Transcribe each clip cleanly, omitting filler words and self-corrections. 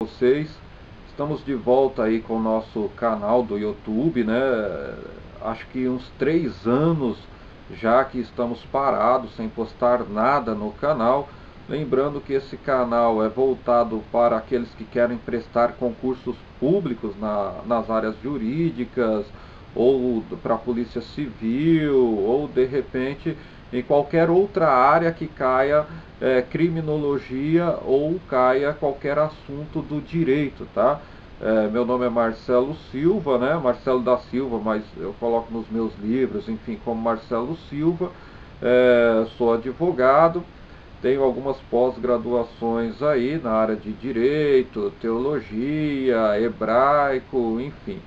vocês. Estamos de volta aí com o nosso canal do YouTube, né? Acho que uns 3 anos já que estamos parados sem postar nada no canal. Lembrando que esse canal é voltado para aqueles que querem prestar concursos públicos nas áreas jurídicas, ou para a Polícia Civil, ou de repente em qualquer outra área que caia criminologia ou caia qualquer assunto do direito, tá? Meu nome é Marcelo Silva, né? Marcelo da Silva, mas eu coloco nos meus livros, enfim, como Marcelo Silva. Sou advogado, tenho algumas pós-graduações aí na área de direito, teologia, hebraico, enfim.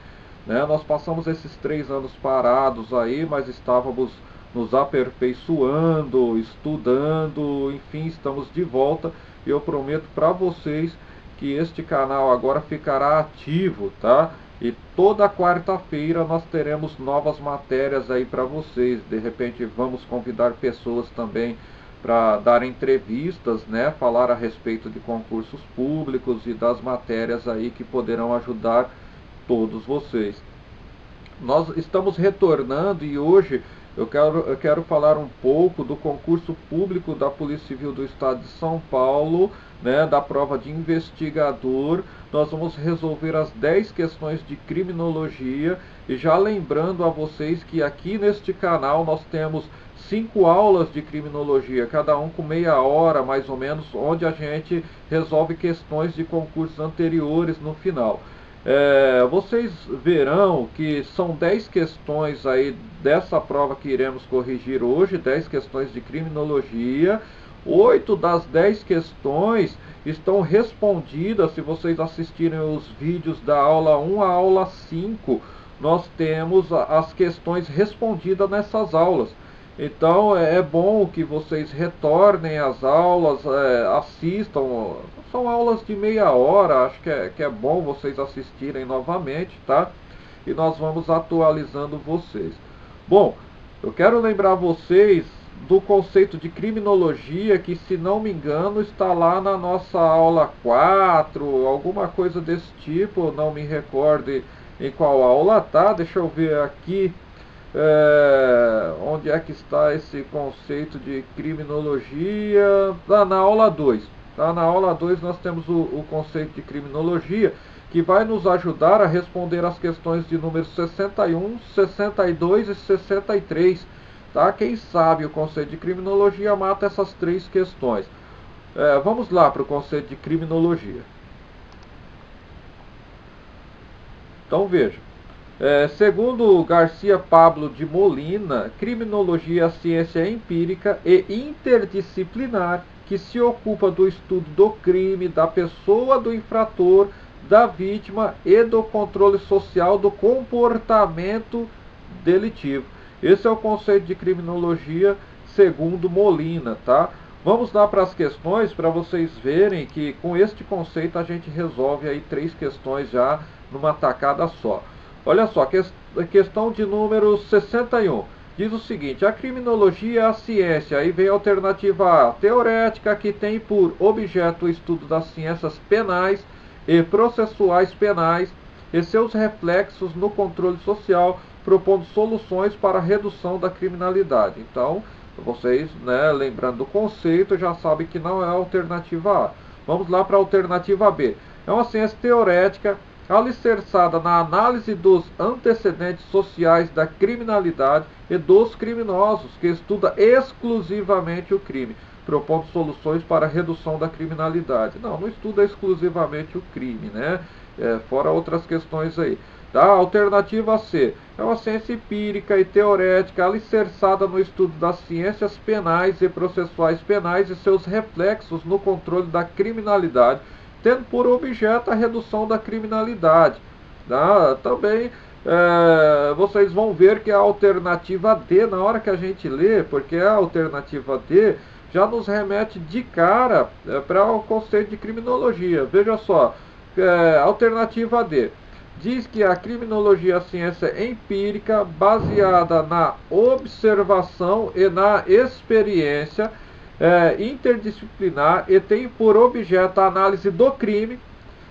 Né? Nós passamos esses 3 anos parados aí, mas estávamos nos aperfeiçoando, estudando, enfim, estamos de volta. E eu prometo para vocês que este canal agora ficará ativo, tá? E toda quarta-feira nós teremos novas matérias aí para vocês. De repente vamos convidar pessoas também para dar entrevistas, né? Falar a respeito de concursos públicos e das matérias aí que poderão ajudar todos vocês. Nós estamos retornando e hoje eu quero falar um pouco do concurso público da Polícia Civil do Estado de São Paulo, né, da prova de investigador. Nós vamos resolver as 10 questões de criminologia e já lembrando a vocês que aqui neste canal nós temos 5 aulas de criminologia, cada um com meia hora mais ou menos, onde a gente resolve questões de concursos anteriores no final. Vocês verão que são 10 questões aí dessa prova que iremos corrigir hoje, 10 questões de criminologia. 8 das 10 questões estão respondidas. Se vocês assistirem os vídeos da aula 1 à aula 5, nós temos as questões respondidas nessas aulas. Então é bom que vocês retornem às aulas, assistam. São aulas de meia hora, acho que é bom vocês assistirem novamente, tá? E nós vamos atualizando vocês. Bom, eu quero lembrar vocês do conceito de criminologia, que se não me engano está lá na nossa aula 4, alguma coisa desse tipo, não me recordo em qual aula tá. Deixa eu ver aqui. Onde é que está esse conceito de criminologia? Na aula 2. Tá? Na aula 2 nós temos o conceito de criminologia, que vai nos ajudar a responder as questões de números 61, 62 e 63. Tá? Quem sabe o conceito de criminologia mata essas 3 questões. Vamos lá para o conceito de criminologia. Então veja. Segundo Garcia Pablo de Molina, criminologia é a ciência empírica e interdisciplinar que se ocupa do estudo do crime, da pessoa do infrator, da vítima e do controle social do comportamento delitivo. Esse é o conceito de criminologia segundo Molina, tá? Vamos lá para as questões para vocês verem que com este conceito a gente resolve aí 3 questões já numa tacada só. Olha só, questão de número 61. Diz o seguinte: a criminologia é a ciência, aí vem a alternativa A, teorética, que tem por objeto o estudo das ciências penais e processuais penais e seus reflexos no controle social, propondo soluções para a redução da criminalidade. Então, vocês, né, lembrando do conceito, já sabem que não é a alternativa A. Vamos lá para a alternativa B. É uma ciência teorética alicerçada na análise dos antecedentes sociais da criminalidade e dos criminosos, que estuda exclusivamente o crime, propondo soluções para a redução da criminalidade. Não estuda exclusivamente o crime, né? Fora outras questões aí. Tá? Alternativa C. É uma ciência empírica e teorética alicerçada no estudo das ciências penais e processuais penais e seus reflexos no controle da criminalidade, tendo por objeto a redução da criminalidade. Tá? Também vocês vão ver que a alternativa D, na hora que a gente lê, porque a alternativa D já nos remete de cara para o conceito de criminologia. Veja só, alternativa D. Diz que a criminologia é a ciência empírica baseada na observação e na experiência, interdisciplinar e tem por objeto a análise do crime,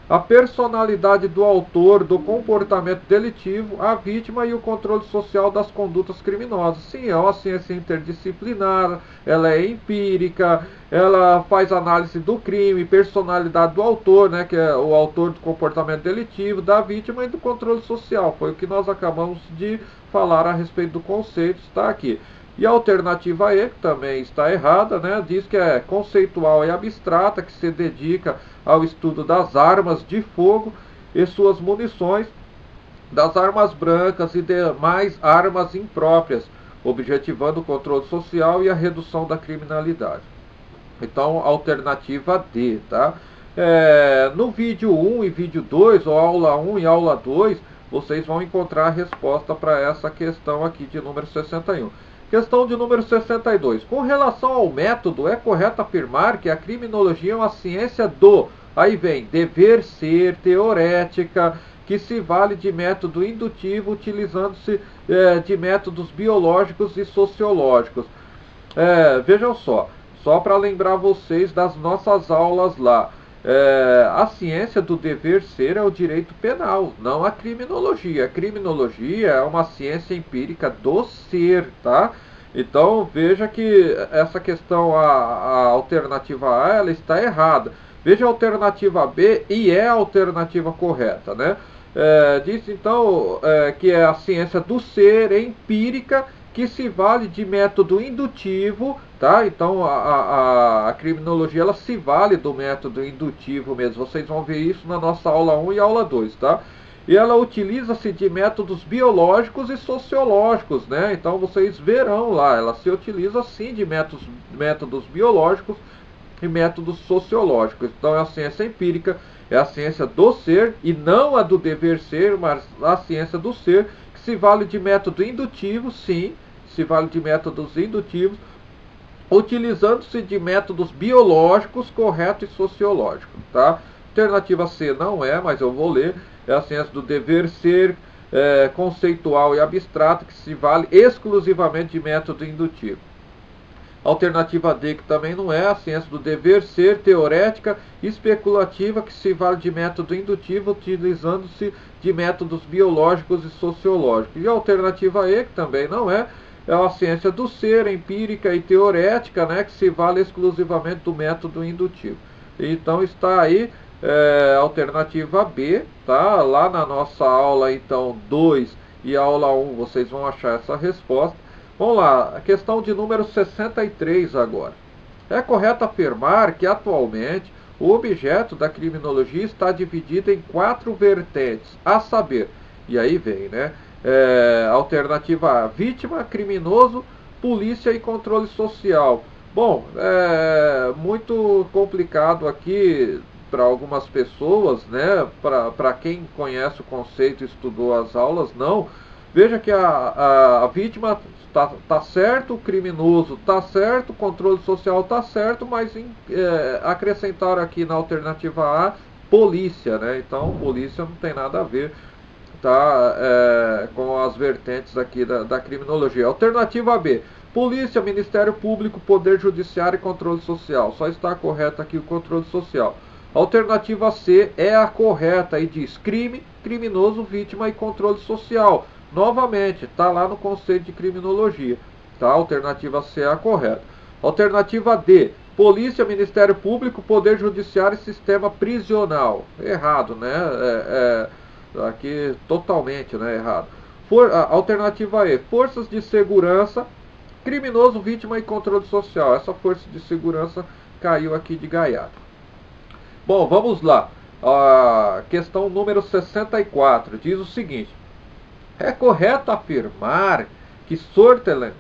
a personalidade do autor do comportamento delitivo, a vítima e o controle social das condutas criminosas. Sim, é uma ciência interdisciplinar, ela é empírica, ela faz análise do crime, personalidade do autor, né, que é o autor do comportamento delitivo, da vítima e do controle social. Foi o que nós acabamos de falar a respeito do conceito, está aqui. E a alternativa E, que também está errada, né, diz que é conceitual e abstrata, que se dedica ao estudo das armas de fogo e suas munições, das armas brancas e demais armas impróprias, objetivando o controle social e a redução da criminalidade. Então, alternativa D, tá? No vídeo 1 e vídeo 2, ou aula 1 e aula 2, vocês vão encontrar a resposta para essa questão aqui de número 61. Questão de número 62. Com relação ao método, é correto afirmar que a criminologia é uma ciência do... Aí vem, dever ser, teorética, que se vale de método indutivo, utilizando-se de métodos biológicos e sociológicos. Vejam só para lembrar vocês das nossas aulas lá. A ciência do dever ser é o direito penal, não a criminologia. A criminologia é uma ciência empírica do ser, tá? Então veja que essa questão, a alternativa A, ela está errada. Veja a alternativa B e é a alternativa correta, né? Diz então que é a ciência do ser, empírica, que se vale de método indutivo, tá? Então a criminologia, ela se vale do método indutivo mesmo. Vocês vão ver isso na nossa aula 1 e aula 2, tá? E ela utiliza-se de métodos biológicos e sociológicos, né? Então vocês verão lá, ela se utiliza sim de métodos biológicos e métodos sociológicos. Então é a ciência empírica, é a ciência do ser e não a do dever ser, mas a ciência do ser, que se vale de método indutivo, sim, se vale de métodos indutivos, utilizando-se de métodos biológicos, correto e sociológico, tá? Alternativa C não é, mas eu vou ler, é a ciência do dever ser, conceitual e abstrato, que se vale exclusivamente de método indutivo. Alternativa D, que também não é, a ciência do dever ser, teorética e especulativa, que se vale de método indutivo, utilizando-se de métodos biológicos e sociológicos. E a alternativa E, que também não é a ciência do ser, empírica e teorética, né, que se vale exclusivamente do método indutivo. Então está aí a alternativa B, tá? Lá na nossa aula então 2 e aula 1 vocês vão achar essa resposta. Vamos lá, a questão de número 63 agora. É correto afirmar que atualmente o objeto da criminologia está dividido em 4 vertentes, a saber, e aí vem, né? Alternativa A, vítima, criminoso, polícia e controle social. Bom, é muito complicado aqui para algumas pessoas, né? Para quem conhece o conceito e estudou as aulas, não. Veja que a vítima tá certo, o criminoso tá certo, o controle social tá certo, mas acrescentaram aqui na alternativa A, polícia, né? Então, polícia não tem nada a ver, tá, com as vertentes aqui da criminologia. Alternativa B, polícia, Ministério Público, Poder Judiciário e controle social. Só está correto aqui o controle social. Alternativa C é a correta e diz crime, criminoso, vítima e controle social. Novamente, está lá no conceito de criminologia. Tá? Alternativa C é a correta. Alternativa D, polícia, Ministério Público, Poder Judiciário e sistema prisional. Errado, né? Aqui totalmente, né? Errado. Alternativa E, forças de segurança, criminoso, vítima e controle social. Essa força de segurança caiu aqui de gaiato. Bom, vamos lá. A questão número 64 diz o seguinte: é correto afirmar que Sutherland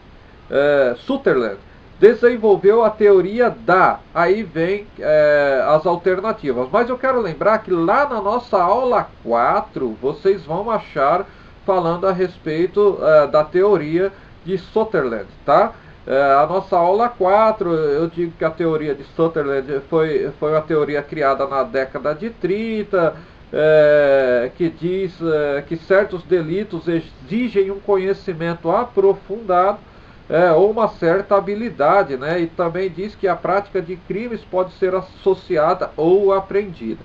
desenvolveu a teoria da... Aí vem as alternativas. Mas eu quero lembrar que lá na nossa aula 4, vocês vão achar falando a respeito da teoria de Sutherland, tá? A nossa aula 4, eu digo que a teoria de Sutherland foi uma teoria criada na década de 30, que diz que certos delitos exigem um conhecimento aprofundado ou uma certa habilidade, né? E também diz que a prática de crimes pode ser associada ou aprendida.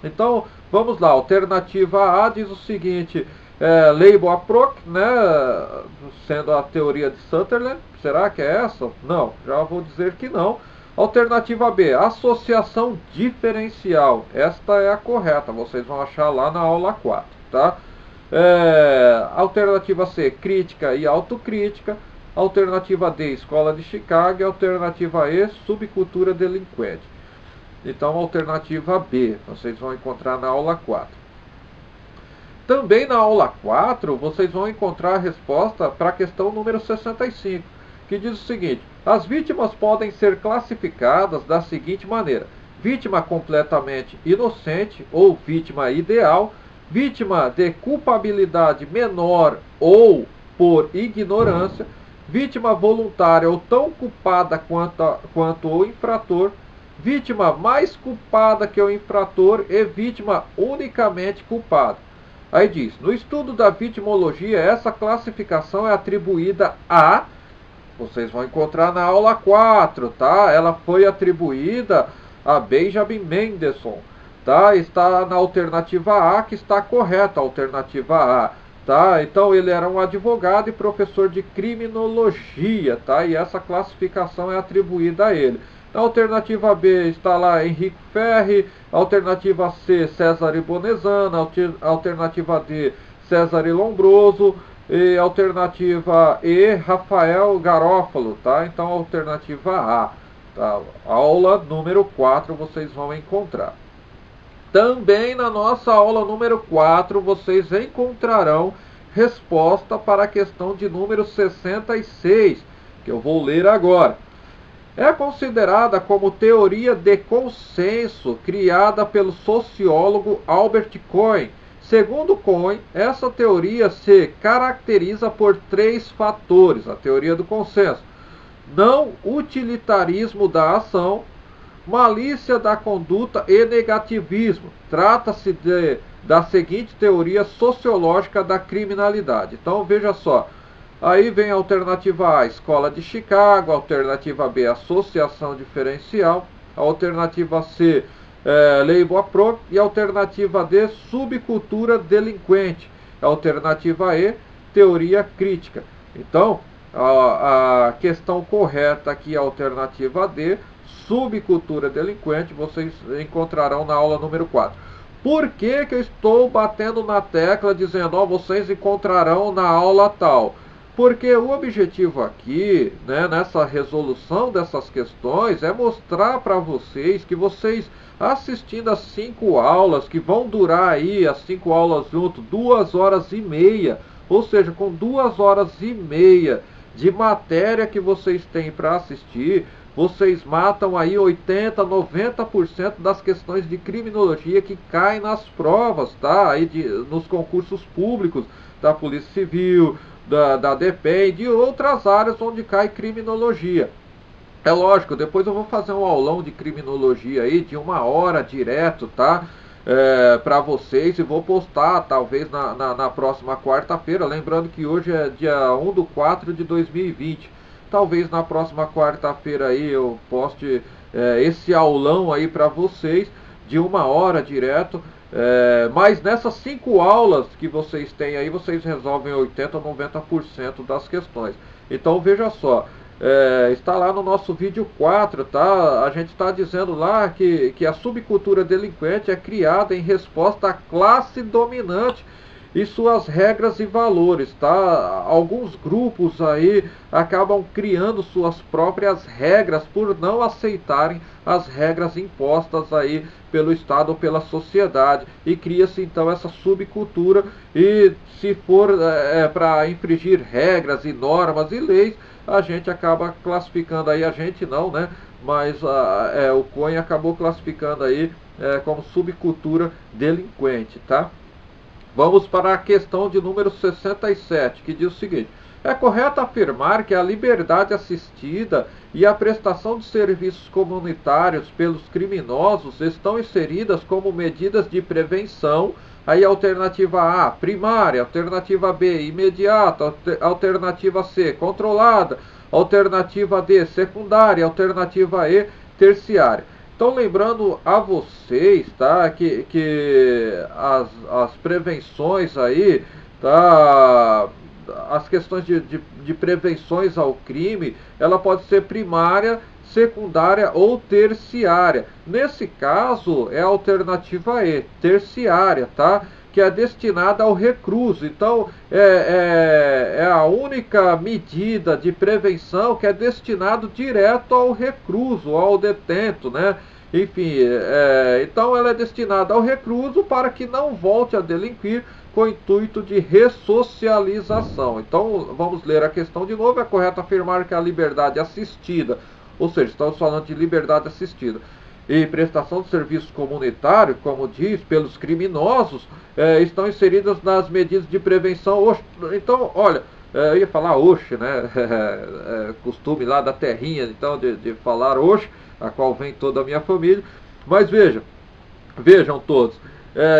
Então, Vamos lá, alternativa A diz o seguinte, label approach, né, sendo a teoria de Sutherland. Será que é essa? Não, já vou dizer que não. Alternativa B, associação diferencial. Esta é a correta, vocês vão achar lá na aula 4, tá? Alternativa C, crítica e autocrítica. Alternativa D, escola de Chicago. E alternativa E, subcultura delinquente. Então, alternativa B, vocês vão encontrar na aula 4. Também na aula 4, vocês vão encontrar a resposta para a questão número 65, que diz o seguinte: as vítimas podem ser classificadas da seguinte maneira: vítima completamente inocente ou vítima ideal, vítima de culpabilidade menor ou por ignorância, vítima voluntária ou tão culpada quanto o infrator, vítima mais culpada que o infrator e vítima unicamente culpada. Aí diz, no estudo da vitimologia, essa classificação é atribuída a... Vocês vão encontrar na aula 4, tá? Ela foi atribuída a Benjamin Mendelsohn, tá? Está na alternativa A, que está correta, a alternativa A, tá? Então, ele era um advogado e professor de criminologia, tá? E essa classificação é atribuída a ele. Na alternativa B está lá Henrique Ferri, alternativa C, Cesare Bonezana, alternativa D, Cesare Lombroso, e alternativa E, Rafael Garofalo, tá? Então, alternativa A, tá? Aula número 4 vocês vão encontrar. Também na nossa aula número 4, vocês encontrarão resposta para a questão de número 66, que eu vou ler agora. É considerada como teoria de consenso criada pelo sociólogo Albert Cohen. Segundo Cohen, essa teoria se caracteriza por 3 fatores: a teoria do consenso, não utilitarismo da ação, malícia da conduta e negativismo. Trata-se da seguinte teoria sociológica da criminalidade. Então veja só, aí vem a alternativa A, escola de Chicago, a alternativa B, associação diferencial, a alternativa C, label approach, e a alternativa D, subcultura delinquente, a alternativa E, teoria crítica. Então, a questão correta aqui é a alternativa D, subcultura delinquente, vocês encontrarão na aula número 4. Por que que eu estou batendo na tecla dizendo, vocês encontrarão na aula tal? Porque o objetivo aqui, né, nessa resolução dessas questões, é mostrar para vocês que vocês, assistindo as 5 aulas, que vão durar aí, as 5 aulas junto, 2 horas e meia, ou seja, com 2 horas e meia de matéria que vocês têm para assistir, vocês matam aí 80%, 90% das questões de criminologia que caem nas provas, tá? Aí nos concursos públicos da Polícia Civil, da DPEM e de outras áreas onde cai criminologia. É lógico, depois eu vou fazer um aulão de criminologia aí de 1 hora direto, tá? Para vocês, e vou postar talvez na próxima quarta-feira, lembrando que hoje é dia 1/4/2020. Talvez na próxima quarta-feira aí eu poste esse aulão aí para vocês de 1 hora direto. Mas nessas 5 aulas que vocês têm aí, vocês resolvem 80% ou 90% das questões. Então veja só, está lá no nosso vídeo 4, tá? A gente está dizendo lá que a subcultura delinquente é criada em resposta à classe dominante e suas regras e valores, tá? Alguns grupos aí acabam criando suas próprias regras por não aceitarem as regras impostas aí pelo Estado ou pela sociedade, e cria-se então essa subcultura, e se for para infringir regras e normas e leis, a gente acaba classificando aí, a gente não, né? Mas o Cohen acabou classificando aí como subcultura delinquente, tá? Vamos para a questão de número 67, que diz o seguinte: é correto afirmar que a liberdade assistida e a prestação de serviços comunitários pelos criminosos estão inseridas como medidas de prevenção. Aí alternativa A, primária, alternativa B, imediata, alternativa C, controlada, alternativa D, secundária, alternativa E, terciária. Então, lembrando a vocês, tá, que as prevenções aí, tá, as questões de prevenções ao crime, ela pode ser primária, secundária ou terciária. Nesse caso, é a alternativa E, terciária, tá? Que é destinada ao recluso. Então, é a única medida de prevenção que é destinado direto ao recluso, ao detento, né? Enfim, então ela é destinada ao recluso para que não volte a delinquir com o intuito de ressocialização. Então, vamos ler a questão de novo. É correto afirmar que a liberdade assistida, ou seja, estamos falando de liberdade assistida, e prestação de serviços comunitários, como diz, pelos criminosos, estão inseridas nas medidas de prevenção. Então, olha, eu ia falar oxe, né? Costume lá da terrinha, então, de falar oxe, a qual vem toda a minha família. Mas vejam todos.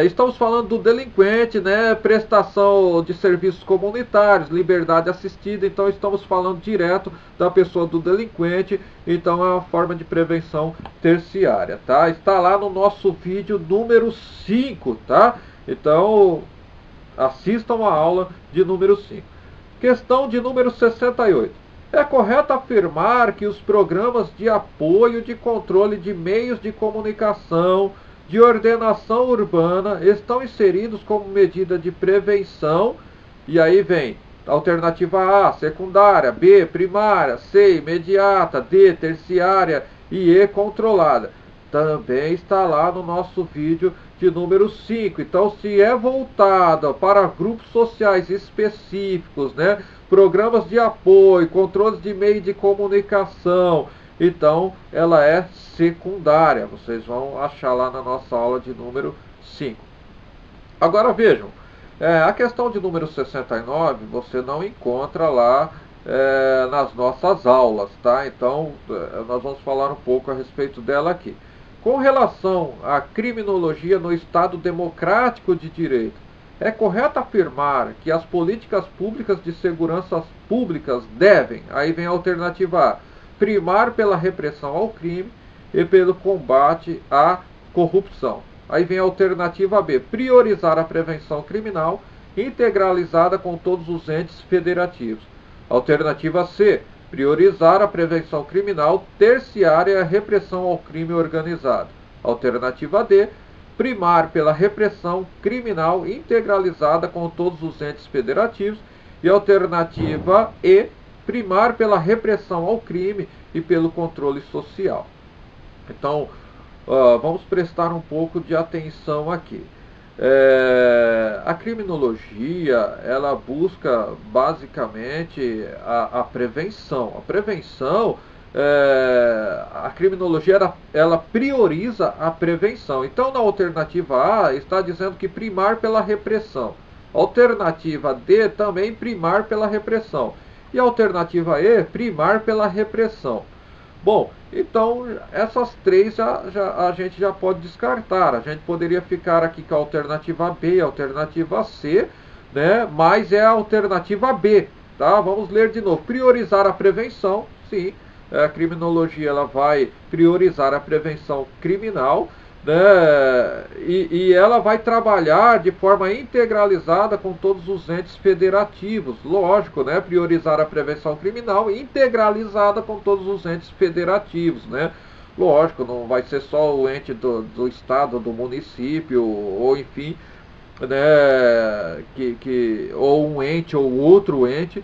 Estamos falando do delinquente, né? Prestação de serviços comunitários, liberdade assistida. Então estamos falando direto da pessoa do delinquente. Então é uma forma de prevenção terciária, tá? Está lá no nosso vídeo número 5, tá? Então assistam a aula de número 5. Questão de número 68. É correto afirmar que os programas de apoio de controle de meios de comunicação de ordenação urbana estão inseridos como medida de prevenção, e aí vem alternativa A, secundária, B, primária, C, imediata, D, terciária e E, controlada. Também está lá no nosso vídeo de número 5. Então, se é voltada para grupos sociais específicos, né, programas de apoio, controles de meio de comunicação, então ela é secundária. Vocês vão achar lá na nossa aula de número 5. Agora vejam, a questão de número 69 você não encontra lá nas nossas aulas, tá? Então nós vamos falar um pouco a respeito dela aqui. Com relação à criminologia no Estado Democrático de Direito, é correto afirmar que as políticas públicas de segurança públicas devem, aí vem a alternativa A, primar pela repressão ao crime e pelo combate à corrupção. Aí vem a alternativa B, priorizar a prevenção criminal integralizada com todos os entes federativos. Alternativa C, priorizar a prevenção criminal terciária e a repressão ao crime organizado. Alternativa D, primar pela repressão criminal integralizada com todos os entes federativos. E alternativa E, primar pela repressão ao crime e pelo controle social. Então, vamos prestar um pouco de atenção aqui. A criminologia, ela busca basicamente a prevenção. A prevenção, a criminologia, ela prioriza a prevenção. Então, na alternativa A, está dizendo que primar pela repressão. Alternativa D, também primar pela repressão. E a alternativa E, primar pela repressão. Bom, então essas três a gente já pode descartar. A gente poderia ficar aqui com a alternativa B e a alternativa C, né? Mas é a alternativa B, tá? Vamos ler de novo. Priorizar a prevenção, sim. A criminologia, ela vai priorizar a prevenção criminal, né? E ela vai trabalhar de forma integralizada com todos os entes federativos, lógico, né? Priorizar a prevenção criminal integralizada com todos os entes federativos, né? Lógico, não vai ser só o ente do estado, do município, ou enfim, né? Ou um ente ou outro ente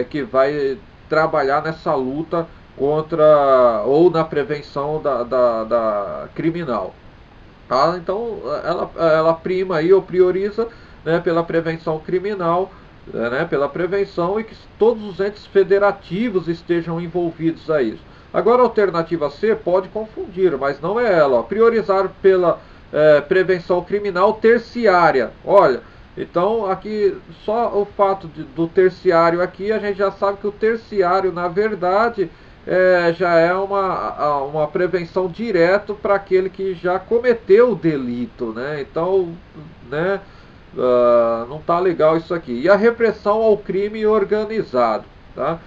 que vai trabalhar nessa luta contra ou na prevenção da criminal. Tá? Então ela prima aí ou prioriza, né, pela prevenção criminal, né, pela prevenção, e que todos os entes federativos estejam envolvidos a isso. Agora a alternativa C pode confundir, mas não é ela. Ó. Priorizar pela prevenção criminal terciária. Olha, então aqui só o fato do terciário aqui, a gente já sabe que o terciário, na verdade, já é uma prevenção direto para aquele que já cometeu o delito, né? Então, né, não está legal isso aqui. E a repressão ao crime organizado, tá?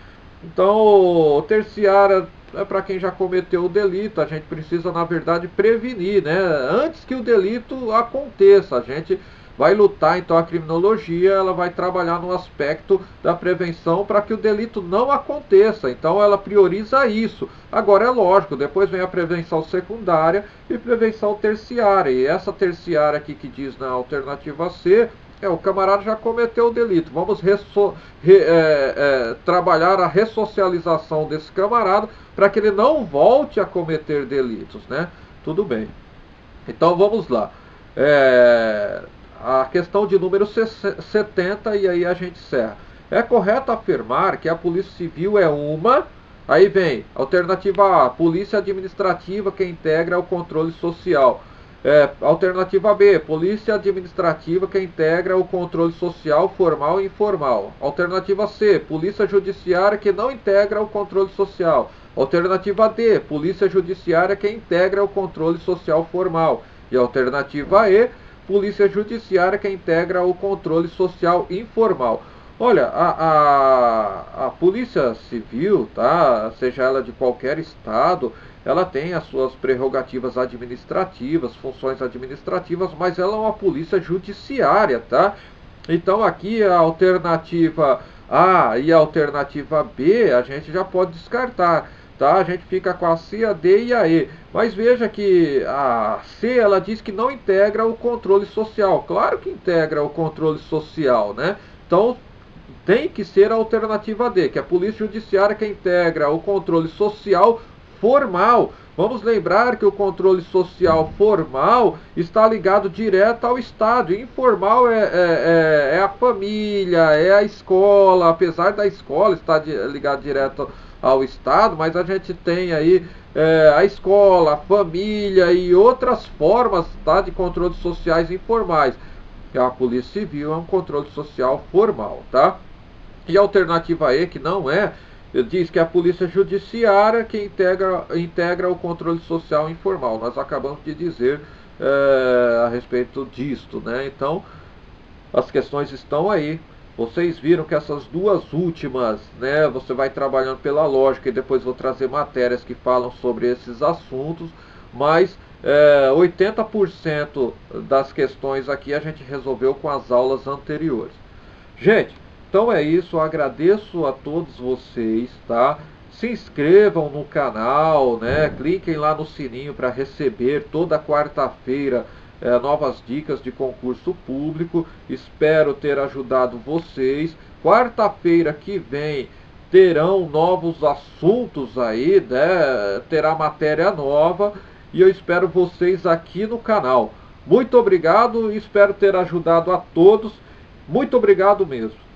Então, o terciário é para quem já cometeu o delito. A gente precisa, na verdade, prevenir, né? Antes que o delito aconteça. A gente vai lutar, então a criminologia ela vai trabalhar no aspecto da prevenção para que o delito não aconteça. Então ela prioriza isso. Agora é lógico, depois vem a prevenção secundária e prevenção terciária. E essa terciária aqui que diz na alternativa C, o camarada já cometeu o delito. Vamos trabalhar a ressocialização desse camarada para que ele não volte a cometer delitos, né? Tudo bem. Então vamos lá. A questão de número 70, e aí a gente encerra. É correto afirmar que a Polícia Civil é uma... Aí vem, alternativa A, Polícia Administrativa que integra o controle social. Alternativa B, Polícia Administrativa que integra o controle social formal e informal. Alternativa C, Polícia Judiciária que não integra o controle social. Alternativa D, Polícia Judiciária que integra o controle social formal. E alternativa E, Polícia Judiciária que integra o controle social informal. Olha, a Polícia Civil, tá? Seja ela de qualquer estado, ela tem as suas prerrogativas administrativas, funções administrativas, mas ela é uma polícia judiciária, tá? Então aqui a alternativa A e a alternativa B a gente já pode descartar, tá? A gente fica com a C, a D e a E. Mas veja que a C ela diz que não integra o controle social. Claro que integra o controle social, né? Então tem que ser a alternativa D, que é a Polícia Judiciária que integra o controle social formal. Vamos lembrar que o controle social formal está ligado direto ao Estado. Informal é a família, é a escola, apesar da escola estar ligado direto ao Estado, mas a gente tem aí a escola, a família e outras formas, tá, de controles sociais informais. A Polícia Civil é um controle social formal, tá? E a alternativa E, que não diz que é a Polícia Judiciária que integra o controle social informal. Nós acabamos de dizer a respeito disto, né? Então, as questões estão aí. Vocês viram que essas duas últimas, né, você vai trabalhando pela lógica e depois vou trazer matérias que falam sobre esses assuntos, mas 80% das questões aqui a gente resolveu com as aulas anteriores. Gente, então é isso, eu agradeço a todos vocês, tá? Se inscrevam no canal, né? Cliquem lá no sininho para receber toda quarta-feira novas dicas de concurso público. Espero ter ajudado vocês. Quarta-feira que vem terão novos assuntos aí, né? Terá matéria nova e eu espero vocês aqui no canal. Muito obrigado e espero ter ajudado a todos. Muito obrigado mesmo.